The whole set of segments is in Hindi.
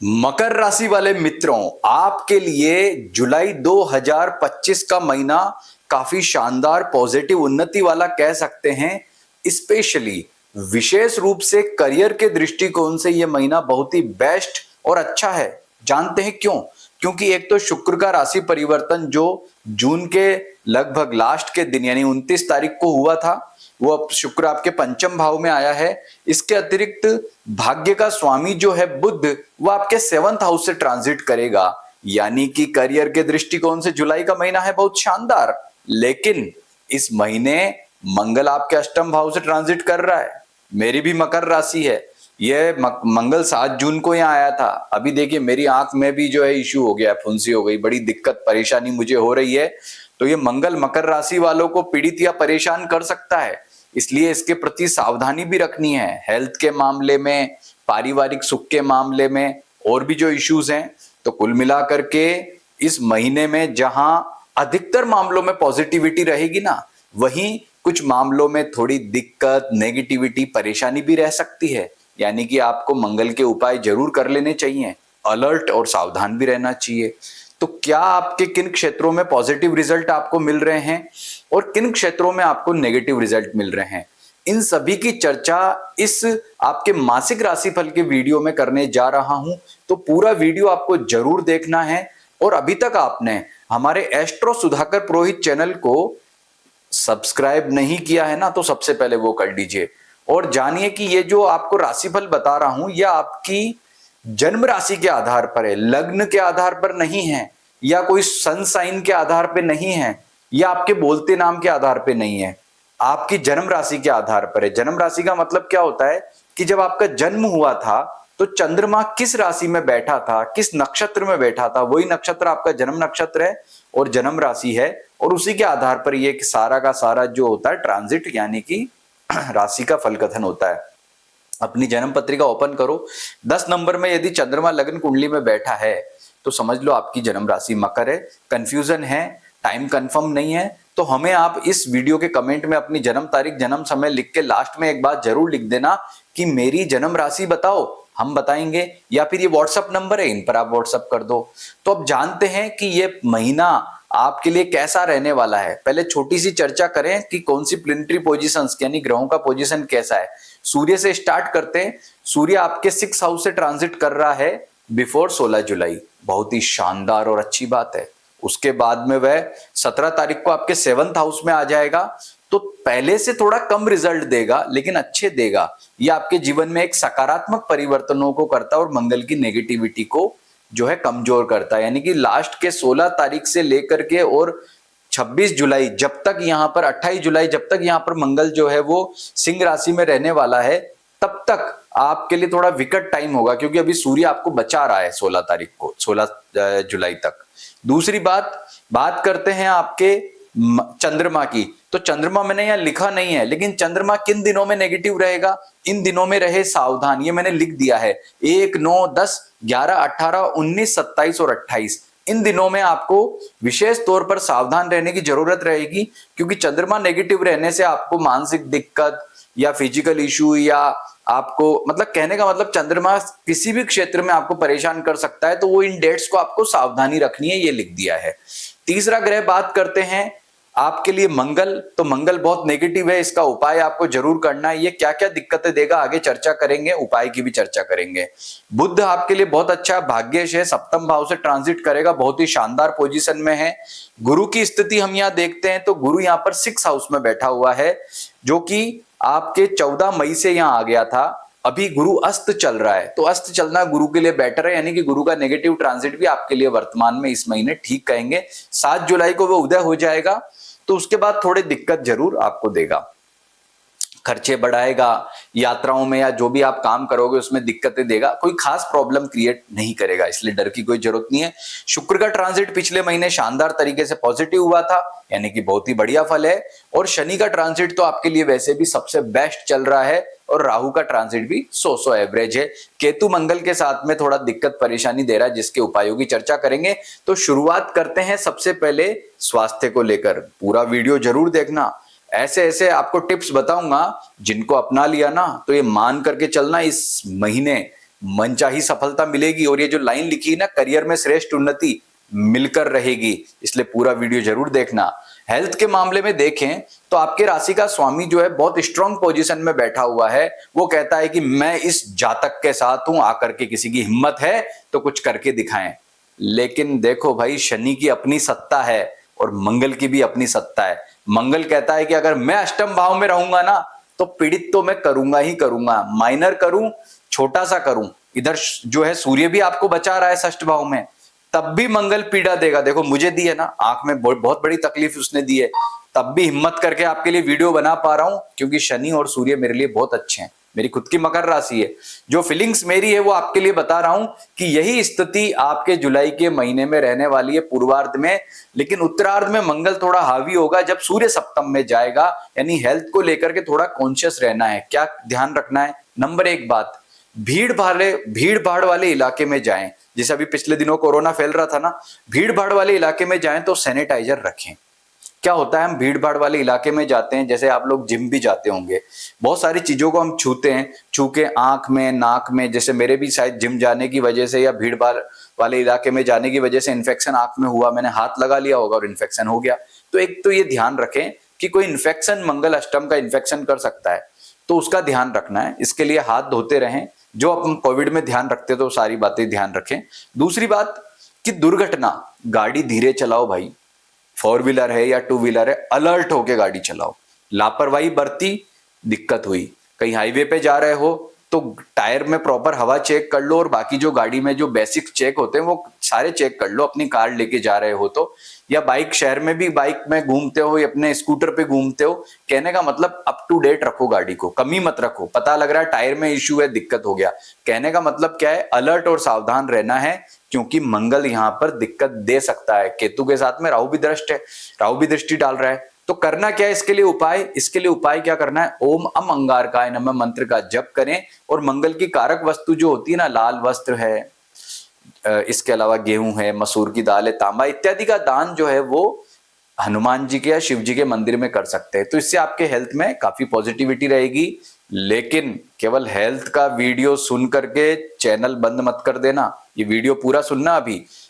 मकर राशि वाले मित्रों, आपके लिए जुलाई 2025 का महीना काफी शानदार पॉजिटिव उन्नति वाला कह सकते हैं। स्पेशली विशेष रूप से करियर के दृष्टिकोण से यह महीना बहुत ही बेस्ट और अच्छा है। जानते हैं क्यों? क्योंकि एक तो शुक्र का राशि परिवर्तन जो जून के लगभग लास्ट के दिन यानी 29 तारीख को हुआ था, वो अब शुक्र आपके पंचम भाव में आया है। इसके अतिरिक्त भाग्य का स्वामी जो है बुध, वो आपके 7th हाउस से ट्रांजिट करेगा, यानी कि करियर के दृष्टिकोण से जुलाई का महीना है बहुत शानदार। लेकिन इस महीने मंगल आपके अष्टम भाव से ट्रांजिट कर रहा है। मेरी भी मकर राशि है। यह मंगल 7 जून को यहाँ आया था। अभी देखिए मेरी आंख में भी जो है इश्यू हो गया, फुंसी हो गई, बड़ी दिक्कत परेशानी मुझे हो रही है। तो ये मंगल मकर राशि वालों को पीड़ित या परेशान कर सकता है, इसलिए इसके प्रति सावधानी भी रखनी है। हेल्थ के मामले में, पारिवारिक सुख के मामले में और भी जो इश्यूज हैं। तो कुल मिलाकर के इस महीने में जहां अधिकतर मामलों में पॉजिटिविटी रहेगी ना, वहीं कुछ मामलों में थोड़ी दिक्कत, नेगेटिविटी, परेशानी भी रह सकती है। यानी कि आपको मंगल के उपाय जरूर कर लेने चाहिए, अलर्ट और सावधान भी रहना चाहिए। तो क्या आपके किन क्षेत्रों में पॉजिटिव रिजल्ट आपको मिल रहे हैं और किन क्षेत्रों में आपको नेगेटिव रिजल्ट मिल रहे हैं, इन सभी की चर्चा इस आपके मासिक राशिफल के वीडियो में करने जा रहा हूं। तो पूरा वीडियो आपको जरूर देखना है। और अभी तक आपने हमारे एस्ट्रो सुधाकर पुरोहित चैनल को सब्सक्राइब नहीं किया है ना, तो सबसे पहले वो कर लीजिए। और जानिए कि ये जो आपको राशिफल बता रहा हूं, यह आपकी जन्म राशि के आधार पर है, लग्न के आधार पर नहीं है, या कोई सन साइन के आधार पर नहीं है, या आपके बोलते नाम के आधार पर नहीं है। आपकी जन्म राशि के आधार पर है। जन्म राशि का मतलब क्या होता है कि जब आपका जन्म हुआ था तो चंद्रमा किस राशि में बैठा था, किस नक्षत्र में बैठा था, वही नक्षत्र आपका जन्म नक्षत्र है और जन्म राशि है। और उसी के आधार पर ये सारा का सारा जो होता है ट्रांजिट यानी कि राशि का फल कथन होता है। अपनी जन्म पत्रिका ओपन करो, 10 नंबर में यदि चंद्रमा लग्न कुंडली में बैठा है तो समझ लो आपकी जन्म राशि मकर है। कंफ्यूजन है, टाइम कंफर्म नहीं है, तो हमें आप इस वीडियो के कमेंट में अपनी जन्म तारीख, जन्म समय लिख के लास्ट में एक बात जरूर लिख देना कि मेरी जन्म राशि बताओ, हम बताएंगे। या फिर ये व्हाट्सएप नंबर है, इन पर आप व्हाट्सएप कर दो। तो अब जानते हैं कि ये महीना आपके लिए कैसा रहने वाला है। पहले छोटी सी चर्चा करें कि कौन सी प्लेनेटरी पोजीशंस यानी ग्रहों का पोजीशन कैसा है। सूर्य से स्टार्ट करते हैं। सूर्य आपके 6th हाउस से ट्रांजिट कर रहा है बिफोर 16 जुलाई। बहुत ही शानदार और अच्छी बात है। उसके बाद में वह 17 तारीख को आपके 7th हाउस में आ जाएगा। तो पहले से थोड़ा कम रिजल्ट देगा लेकिन अच्छे देगा। यह आपके जीवन में एक सकारात्मक परिवर्तनों को करता है और मंगल की नेगेटिविटी को जो है कमजोर करता है। यानी कि लास्ट के 16 तारीख से लेकर के और 26 जुलाई जब तक यहां पर 28 जुलाई जब तक यहां पर मंगल जो है वो सिंह राशि में रहने वाला है, तब तक आपके लिए थोड़ा विकट टाइम होगा, क्योंकि अभी सूर्य आपको बचा रहा है 16 तारीख को, 16 जुलाई तक। दूसरी बात करते हैं आपके चंद्रमा की। तो चंद्रमा मैंने यहां लिखा नहीं है, लेकिन चंद्रमा किन दिनों में नेगेटिव रहेगा, इन दिनों में रहे सावधान, ये मैंने लिख दिया है। 1, 9, 10, 11, 18, 19, 27 और 28 इन दिनों में आपको विशेष तौर पर सावधान रहने की जरूरत रहेगी, क्योंकि चंद्रमा नेगेटिव रहने से आपको मानसिक दिक्कत या फिजिकल इशू, या आपको मतलब कहने का मतलब चंद्रमा किसी भी क्षेत्र में आपको परेशान कर सकता है। तो वो इन डेट्स को आपको सावधानी रखनी है, ये लिख दिया है। तीसरा ग्रह बात करते हैं आपके लिए मंगल। तो मंगल बहुत नेगेटिव है, इसका उपाय आपको जरूर करना है। ये क्या क्या दिक्कतें देगा आगे चर्चा करेंगे, उपाय की भी चर्चा करेंगे। बुध आपके लिए बहुत अच्छा भाग्येश है, 7th भाव से ट्रांजिट करेगा, बहुत ही शानदार पोजीशन में है। गुरु की स्थिति हम यहाँ देखते हैं तो गुरु यहाँ पर 6th हाउस में बैठा हुआ है, जो कि आपके 14 मई से यहाँ आ गया था। अभी गुरु अस्त चल रहा है, तो अस्त चलना गुरु के लिए बेटर है, यानी कि गुरु का नेगेटिव ट्रांजिट भी आपके लिए वर्तमान में इस महीने ठीक कहेंगे। 7 जुलाई को वो उदय हो जाएगा, तो उसके बाद थोड़ी दिक्कत जरूर आपको देगा, खर्चे बढ़ाएगा, यात्राओं में या जो भी आप काम करोगे उसमें दिक्कतें देगा। कोई खास प्रॉब्लम क्रिएट नहीं करेगा, इसलिए डर की कोई जरूरत नहीं है। शुक्र का ट्रांजिट पिछले महीने शानदार तरीके से पॉजिटिव हुआ था, यानी कि बहुत ही बढ़िया फल है। और शनि का ट्रांजिट तो आपके लिए वैसे भी सबसे बेस्ट चल रहा है, और राहु का ट्रांजिट भी 100 एवरेज है। केतु मंगल के साथ में थोड़ा दिक्कत परेशानी दे रहा है, जिसके उपायों की चर्चा करेंगे। तो शुरुआत करते हैं सबसे पहले स्वास्थ्य को लेकर। पूरा वीडियो जरूर देखना, ऐसे ऐसे आपको टिप्स बताऊंगा जिनको अपना लिया ना तो ये मान करके चलना, इस महीने मनचाही सफलता मिलेगी और ये जो लाइन लिखी है ना, करियर में श्रेष्ठ उन्नति मिलकर रहेगी। इसलिए पूरा वीडियो जरूर देखना। हेल्थ के मामले में देखें तो आपके राशि का स्वामी जो है बहुत स्ट्रांग पोजीशन में बैठा हुआ है। वो कहता है कि मैं इस जातक के साथ हूं, आकर के किसी की हिम्मत है तो कुछ करके दिखाएं। लेकिन देखो भाई, शनि की अपनी सत्ता है और मंगल की भी अपनी सत्ता है। मंगल कहता है कि अगर मैं अष्टम भाव में रहूंगा ना तो पीड़ित तो मैं करूंगा ही करूंगा, माइनर करूं, छोटा सा करूं। इधर जो है सूर्य भी आपको बचा रहा है षष्ठ भाव में, तब भी मंगल पीड़ा देगा। देखो मुझे दी है ना, आंख में बहुत बड़ी तकलीफ उसने दी है, तब भी हिम्मत करके आपके लिए वीडियो बना पा रहा हूं, क्योंकि शनि और सूर्य मेरे लिए बहुत अच्छे हैं। मेरी खुद की मकर राशि है, जो फीलिंग्स मेरी है वो आपके लिए बता रहा हूं कि यही स्थिति आपके जुलाई के महीने में रहने वाली है, पूर्वार्ध में। लेकिन उत्तरार्ध में मंगल थोड़ा हावी होगा जब सूर्य सप्तम में जाएगा। यानी हेल्थ को लेकर के थोड़ा कॉन्शियस रहना है। क्या ध्यान रखना है? नंबर एक बात, भीड़ भाड़ वाले इलाके में जाएं। जैसे अभी पिछले दिनों कोरोना फैल रहा था ना, भीड़ भाड़ वाले इलाके में जाएं तो सैनिटाइजर रखें। क्या होता है, हम भीड़ भाड़ वाले इलाके में जाते हैं, जैसे आप लोग जिम भी जाते होंगे, बहुत सारी चीजों को हम छूते हैं, छू के आंख में, नाक में, जैसे मेरे भी शायद जिम जाने की वजह से या भीड़ भाड़ वाले इलाके में जाने की वजह से इन्फेक्शन आंख में हुआ, मैंने हाथ लगा लिया होगा और इन्फेक्शन हो गया। तो एक तो ये ध्यान रखें कि कोई इन्फेक्शन मंगल अष्टम का इन्फेक्शन कर सकता है, तो उसका ध्यान रखना है। इसके लिए हाथ धोते रहें, जो अपन कोविड में ध्यान रखते तो सारी बातें ध्यान रखें। दूसरी बात कि दुर्घटना, गाड़ी धीरे चलाओ भाई, 4 व्हीलर है या 2 व्हीलर है, अलर्ट होके गाड़ी चलाओ। लापरवाही बरती, दिक्कत हुई। कहीं हाईवे पे जा रहे हो तो टायर में प्रॉपर हवा चेक कर लो, और बाकी जो गाड़ी में जो बेसिक चेक होते हैं वो सारे चेक कर लो। अपनी कार लेके जा रहे हो तो, या बाइक, शहर में भी बाइक में घूमते हो या अपने स्कूटर पे घूमते हो, कहने का मतलब अप टू डेट रखो गाड़ी को, कमी मत रखो। पता लग रहा है टायर में इश्यू है, दिक्कत हो गया, कहने का मतलब क्या है, अलर्ट और सावधान रहना है, क्योंकि मंगल यहां पर दिक्कत दे सकता है। केतु के साथ में राहु भी दृष्ट है, राहु भी दृष्टि डाल रहा है। तो करना क्या है इसके लिए उपाय? इसके लिए उपाय क्या करना है, ओम अम अंगारकाय नमः मंत्र का जप करें, और मंगल की कारक वस्तु जो होती है ना, लाल वस्त्र है, इसके अलावा गेहूं है, मसूर की दाल है, तांबा इत्यादि का दान जो है वो हनुमान जी के या शिव जी के मंदिर में कर सकते हैं। तो इससे आपके हेल्थ में काफी पॉजिटिविटी रहेगी। लेकिन केवल हेल्थ का वीडियो सुन करके चैनल बंद मत कर देना, ये वीडियो पूरा सुनना।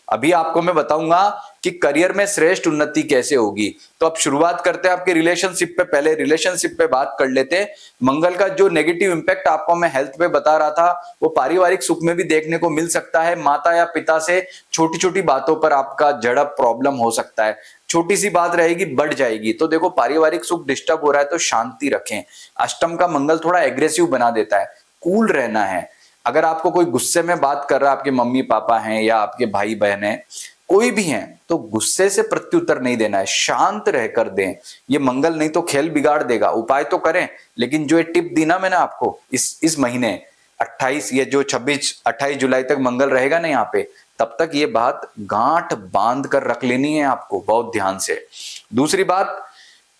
अभी आपको मैं बताऊंगा कि करियर में श्रेष्ठ उन्नति कैसे होगी। तो अब शुरुआत करते हैं आपके रिलेशनशिप पे। पहले रिलेशनशिप पे बात कर लेते हैं। मंगल का जो नेगेटिव इंपैक्ट आपको मैं हेल्थ पे बता रहा था, वो पारिवारिक सुख में भी देखने को मिल सकता है। माता या पिता से छोटी छोटी बातों पर आपका झड़प, प्रॉब्लम हो सकता है, छोटी सी बात रहेगी बढ़ जाएगी। तो देखो, पारिवारिक सुख डिस्टर्ब हो रहा है तो शांति रखें। अष्टम का मंगल थोड़ा एग्रेसिव बना देता है, कूल रहना है। अगर आपको कोई गुस्से में बात कर रहा है, आपके मम्मी पापा हैं या आपके भाई बहन हैं, कोई भी हैं, तो गुस्से से प्रत्युत्तर नहीं देना है, शांत रहकर दें। ये मंगल नहीं तो खेल बिगाड़ देगा। उपाय तो करें, लेकिन जो ये टिप दी ना मैंने आपको, इस महीने 28 या जो 28 जुलाई तक मंगल रहेगा ना यहाँ पे, तब तक ये बात गांठ बांध कर रख लेनी है आपको बहुत ध्यान से। दूसरी बात,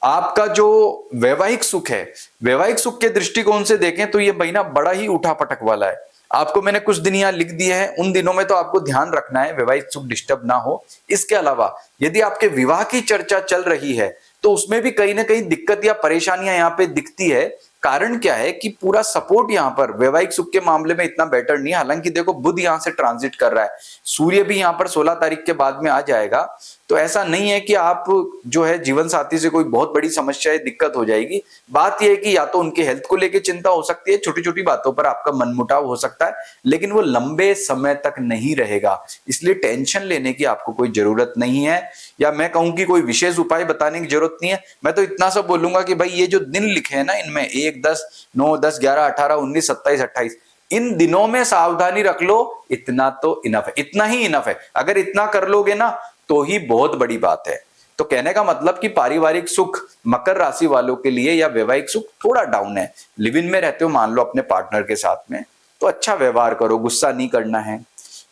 आपका जो वैवाहिक सुख है, वैवाहिक सुख के दृष्टिकोण से देखें तो ये महीना बड़ा ही उठा पटक वाला है। आपको मैंने कुछ दिन यहाँ लिख दिए हैं, उन दिनों में तो आपको ध्यान रखना है वैवाहिक सुख डिस्टर्ब ना हो। इसके अलावा यदि आपके विवाह की चर्चा चल रही है तो उसमें भी कहीं ना कहीं दिक्कत या परेशानियां यहाँ पे दिखती है। कारण क्या है कि पूरा सपोर्ट यहाँ पर वैवाहिक सुख के मामले में इतना बेटर नहीं है। हालांकि देखो, बुध यहाँ से ट्रांजिट कर रहा है, सूर्य भी यहाँ पर 16 तारीख के बाद में आ जाएगा। तो ऐसा नहीं है कि आप जो है जीवन साथी से कोई बहुत बड़ी समस्या है, दिक्कत हो जाएगी। बात यह है कि या तो उनके हेल्थ को लेकर चिंता हो सकती है, छोटी छोटी बातों पर आपका मनमुटाव हो सकता है, लेकिन वो लंबे समय तक नहीं रहेगा। इसलिए टेंशन लेने की आपको कोई जरूरत नहीं है, या मैं कहूं कि कोई विशेष उपाय बताने की जरूरत नहीं है। मैं तो इतना सब बोलूंगा कि भाई ये जो दिन लिखे हैं ना, इनमें 1, 10, 9, 10, 11, 18, 19, 27, 28, इन दिनों में सावधानी रख लो। इतना तो इनफ है, इतना ही इनफ है। अगर इतना कर लोगे ना तो ही बहुत बड़ी बात है। तो कहने का मतलब कि पारिवारिक सुख मकर राशि वालों के लिए या वैवाहिक सुख थोड़ा डाउन है। लिव इन में रहते हो मान लो अपने पार्टनर के साथ में, तो अच्छा व्यवहार करो, गुस्सा नहीं करना है।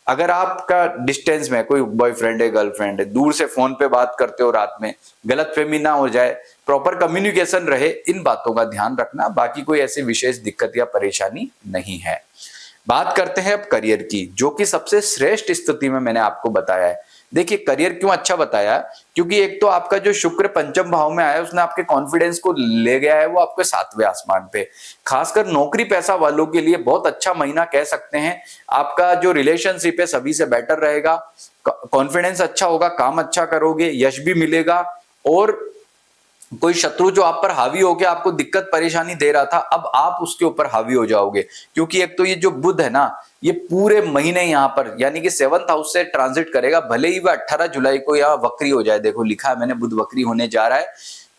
अगर आपका डिस्टेंस में कोई बॉयफ्रेंड है, गर्लफ्रेंड है, दूर से फोन पे बात करते हो रात में, गलतफहमी ना हो जाए, प्रॉपर कम्युनिकेशन रहे, इन बातों का ध्यान रखना। बाकी कोई ऐसी विशेष दिक्कत या परेशानी नहीं है। बात करते हैं अब करियर की, जो कि सबसे श्रेष्ठ स्थिति में मैंने आपको बताया है। देखिए करियर क्यों अच्छा बताया, क्योंकि एक तो आपका जो शुक्र पंचम भाव में आया है उसने आपके कॉन्फिडेंस को ले गया है, वो आपके 7वें आसमान पे। खासकर नौकरी पैसा वालों के लिए बहुत अच्छा महीना कह सकते हैं। आपका जो रिलेशनशिप है सभी से बेटर रहेगा, कॉन्फिडेंस अच्छा होगा, काम अच्छा करोगे, यश भी मिलेगा। और कोई शत्रु जो आप पर हावी हो गया, आपको दिक्कत परेशानी दे रहा था, अब आप उसके ऊपर हावी हो जाओगे। क्योंकि एक तो ये जो बुध है ना, ये पूरे महीने यहाँ पर यानी कि 7th हाउस से ट्रांजिट करेगा, भले ही वह 18 जुलाई को यहाँ वक्री हो जाए। देखो लिखा है मैंने, बुध वक्री होने जा रहा है।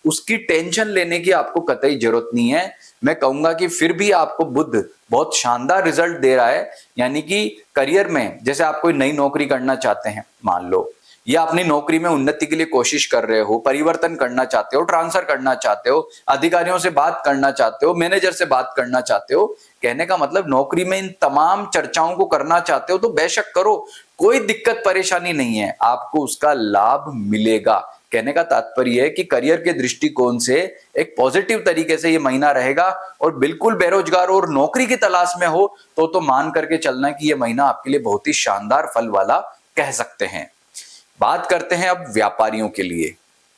उसकी टेंशन लेने की आपको कतई जरूरत नहीं है। मैं कहूंगा कि फिर भी आपको बुध बहुत शानदार रिजल्ट दे रहा है। यानी कि करियर में जैसे आप कोई नई नौकरी करना चाहते हैं मान लो, या अपनी नौकरी में उन्नति के लिए कोशिश कर रहे हो, परिवर्तन करना चाहते हो, ट्रांसफर करना चाहते हो, अधिकारियों से बात करना चाहते हो, मैनेजर से बात करना चाहते हो, कहने का मतलब नौकरी में इन तमाम चर्चाओं को करना चाहते हो तो बेशक करो, कोई दिक्कत परेशानी नहीं है, आपको उसका लाभ मिलेगा। कहने का तात्पर्य है कि करियर के दृष्टिकोण से एक पॉजिटिव तरीके से ये महीना रहेगा। और बिल्कुल बेरोजगार और नौकरी की तलाश में हो तो मान करके चलना कि ये महीना आपके लिए बहुत ही शानदार फल वाला कह सकते हैं। बात करते हैं अब व्यापारियों के लिए।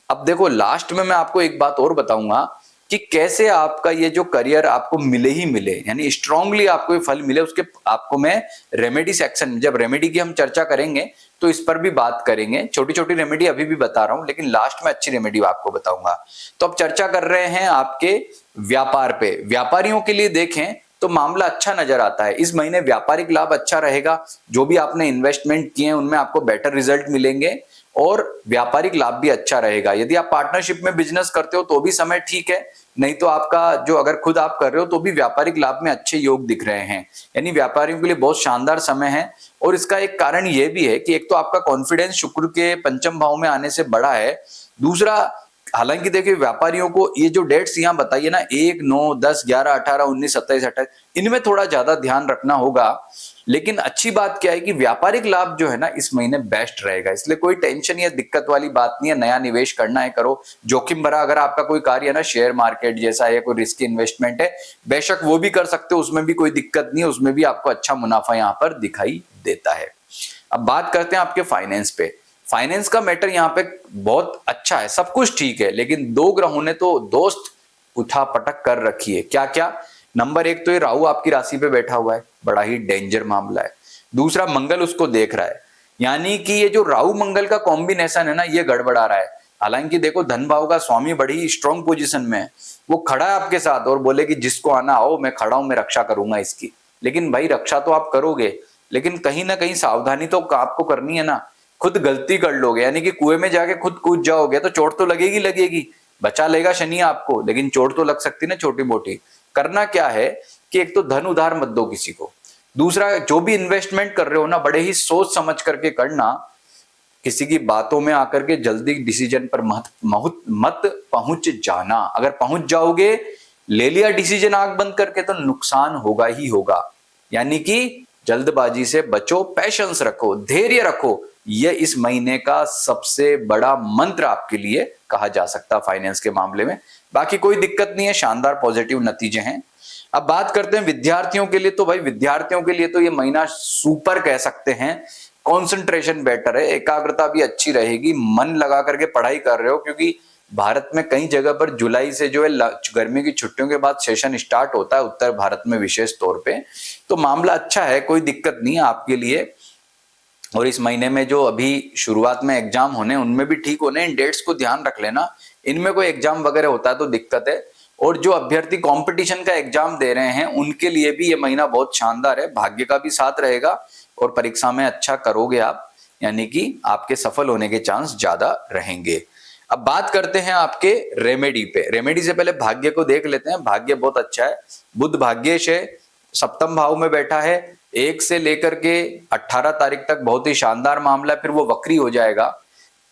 अब देखो लास्ट में मैं आपको एक बात और बताऊंगा कि कैसे आपका ये जो करियर आपको मिले ही मिले, यानी स्ट्रांगली आपको ये फल मिले, उसके आपको मैं रेमेडी सेक्शन में, जब रेमेडी की हम चर्चा करेंगे तो इस पर भी बात करेंगे। छोटी छोटी रेमेडी अभी भी बता रहा हूं, लेकिन लास्ट में अच्छी रेमेडी आपको बताऊंगा। तो अब चर्चा कर रहे हैं आपके व्यापार पे। व्यापारियों के लिए देखें तो मामला अच्छा नजर आता है। इस महीने व्यापारिक लाभ अच्छा रहेगा, जो भी आपने इन्वेस्टमेंट किए हैं उनमें आपको बेटर रिजल्ट मिलेंगे और व्यापारिक लाभ भी अच्छा रहेगा। यदि आप पार्टनरशिप में बिजनेस करते हो तो भी समय ठीक है, नहीं तो आपका जो अगर खुद आप कर रहे हो तो भी व्यापारिक लाभ में अच्छे योग दिख रहे हैं। यानी व्यापारियों के लिए बहुत शानदार समय है। और इसका एक कारण यह भी है कि एक तो आपका कॉन्फिडेंस शुक्र के पंचम भाव में आने से बढ़ा है। दूसरा, हालांकि देखिए व्यापारियों को ये जो डेट्स यहाँ बताइए ना, 1, 9, 10, 11, 18, 19, 27, 28, इनमें थोड़ा ज्यादा ध्यान रखना होगा। लेकिन अच्छी बात क्या है कि व्यापारिक लाभ जो है ना इस महीने बेस्ट रहेगा, इसलिए कोई टेंशन या दिक्कत वाली बात नहीं है। नया निवेश करना है करो, जोखिम भरा अगर आपका कोई कार्य है ना, शेयर मार्केट जैसा है, कोई रिस्की इन्वेस्टमेंट है, बेशक वो भी कर सकते हो, उसमें भी कोई दिक्कत नहीं है, उसमें भी आपको अच्छा मुनाफा यहाँ पर दिखाई देता है। अब बात करते हैं आपके फाइनेंस पे। फाइनेंस का मैटर यहाँ पे बहुत अच्छा है, सब कुछ ठीक है, लेकिन दो ग्रहों ने तो दोस्त उठा पटक कर रखी है। क्या क्या? नंबर 1 तो ये राहु आपकी राशि पे बैठा हुआ है, बड़ा ही डेंजर मामला है। दूसरा, मंगल उसको देख रहा है, यानी कि ये जो राहु मंगल का कॉम्बिनेशन है ना, ये गड़बड़ा रहा है। हालांकि देखो धन भाव का स्वामी बड़ी स्ट्रॉन्ग पोजीशन में है, वो खड़ा है आपके साथ और बोले कि जिसको आना आओ, मैं खड़ा हूं, मैं रक्षा करूंगा इसकी। लेकिन भाई रक्षा तो आप करोगे, लेकिन कहीं ना कहीं सावधानी तो आपको करनी है ना। खुद गलती कर लोगे, यानी कि कुएं में जाके खुद कूद जाओगे तो चोट तो लगेगी लगेगी। बचा लेगा शनि आपको, लेकिन चोट तो लग सकती ना छोटी मोटी। करना क्या है कि एक तो धन उधार मत दो किसी को। दूसरा, जो भी इन्वेस्टमेंट कर रहे हो ना, बड़े ही सोच समझ करके करना। किसी की बातों में आकर के जल्दी डिसीजन पर मत पहुंच जाना। अगर पहुंच जाओगे, ले लिया डिसीजन आंख बंद करके, तो नुकसान होगा ही होगा। यानी कि जल्दबाजी से बचो, पैशंस रखो, धैर्य रखो। यह इस महीने का सबसे बड़ा मंत्र आपके लिए कहा जा सकता है फाइनेंस के मामले में। बाकी कोई दिक्कत नहीं है, शानदार पॉजिटिव नतीजे हैं। अब बात करते हैं विद्यार्थियों के लिए। तो भाई विद्यार्थियों के लिए तो ये महीना सुपर कह सकते हैं। कंसंट्रेशन बेटर है, एकाग्रता भी अच्छी रहेगी, मन लगा करके पढ़ाई कर रहे हो, क्योंकि भारत में कई जगह पर जुलाई से जो है गर्मी की छुट्टियों के बाद सेशन स्टार्ट होता है, उत्तर भारत में विशेष तौर पे। तो मामला अच्छा है, कोई दिक्कत नहीं है आपके लिए। और इस महीने में जो अभी शुरुआत में एग्जाम होने, उनमें भी ठीक होने, इन डेट्स को ध्यान रख लेना। इनमें कोई एग्जाम वगैरह होता है तो दिक्कत है। और जो अभ्यर्थी कंपटीशन का एग्जाम दे रहे हैं उनके लिए भी ये महीना बहुत शानदार है, भाग्य का भी साथ रहेगा और परीक्षा में अच्छा करोगे आप, यानी कि आपके सफल होने के चांस ज्यादा रहेंगे। अब बात करते हैं आपके रेमेडी पे। रेमेडी से पहले भाग्य को देख लेते हैं। भाग्य बहुत अच्छा है, बुध भाग्येश है, सप्तम भाव में बैठा है। 1 से लेकर के 18 तारीख तक बहुत ही शानदार मामला है, फिर वो वक्री हो जाएगा।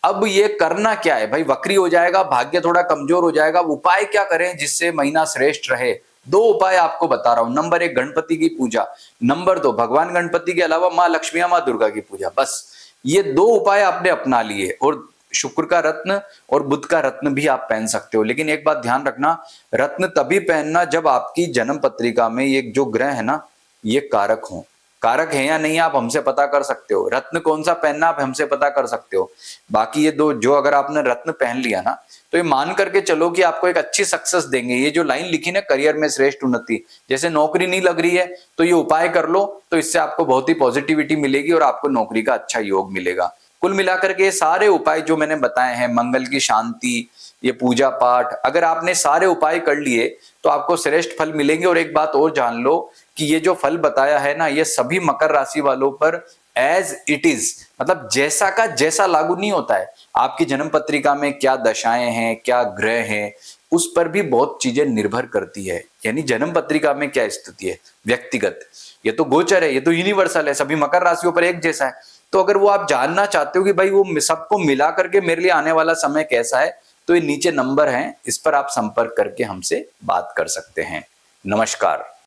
अब ये करना क्या है भाई, वक्री हो जाएगा, भाग्य थोड़ा कमजोर हो जाएगा, उपाय क्या करें जिससे महीना श्रेष्ठ रहे? 2 उपाय आपको बता रहा हूं। नंबर 1 गणपति की पूजा, नंबर 2 भगवान गणपति के अलावा माँ लक्ष्मी या माँ दुर्गा की पूजा। बस ये 2 उपाय आपने अपना लिए। और शुक्र का रत्न और बुध का रत्न भी आप पहन सकते हो, लेकिन एक बात ध्यान रखना, रत्न तभी पहनना जब आपकी जन्म पत्रिका में ये जो ग्रह है ना, ये कारक हो। कारक है या नहीं आप हमसे पता कर सकते हो, रत्न कौन सा पहनना आप हमसे पता कर सकते हो। बाकी ये दो जो अगर आपने रत्न पहन लिया ना, तो ये मान करके चलो कि आपको एक अच्छी सक्सेस देंगे। ये जो लाइन लिखी ना, करियर में श्रेष्ठ उन्नति, जैसे नौकरी नहीं लग रही है तो ये उपाय कर लो, तो इससे आपको बहुत ही पॉजिटिविटी मिलेगी और आपको नौकरी का अच्छा योग मिलेगा। कुल मिलाकर के ये सारे उपाय जो मैंने बताए हैं, मंगल की शांति, ये पूजा पाठ, अगर आपने सारे उपाय कर लिए तो आपको श्रेष्ठ फल मिलेंगे। और एक बात और जान लो कि ये जो फल बताया है ना, ये सभी मकर राशि वालों पर एज इट इज, मतलब जैसा का जैसा लागू नहीं होता है। आपकी जन्म पत्रिका में क्या दशाएं हैं, क्या ग्रह हैं, उस पर भी बहुत चीजें निर्भर करती है। यानी जन्म पत्रिका में क्या स्थिति है व्यक्तिगत, ये तो गोचर है, ये तो यूनिवर्सल है, सभी मकर राशियों पर एक जैसा है। तो अगर वो आप जानना चाहते हो कि भाई वो सबको मिला करके मेरे लिए आने वाला समय कैसा है, तो ये नीचे नंबर है, इस पर आप संपर्क करके हमसे बात कर सकते हैं। नमस्कार।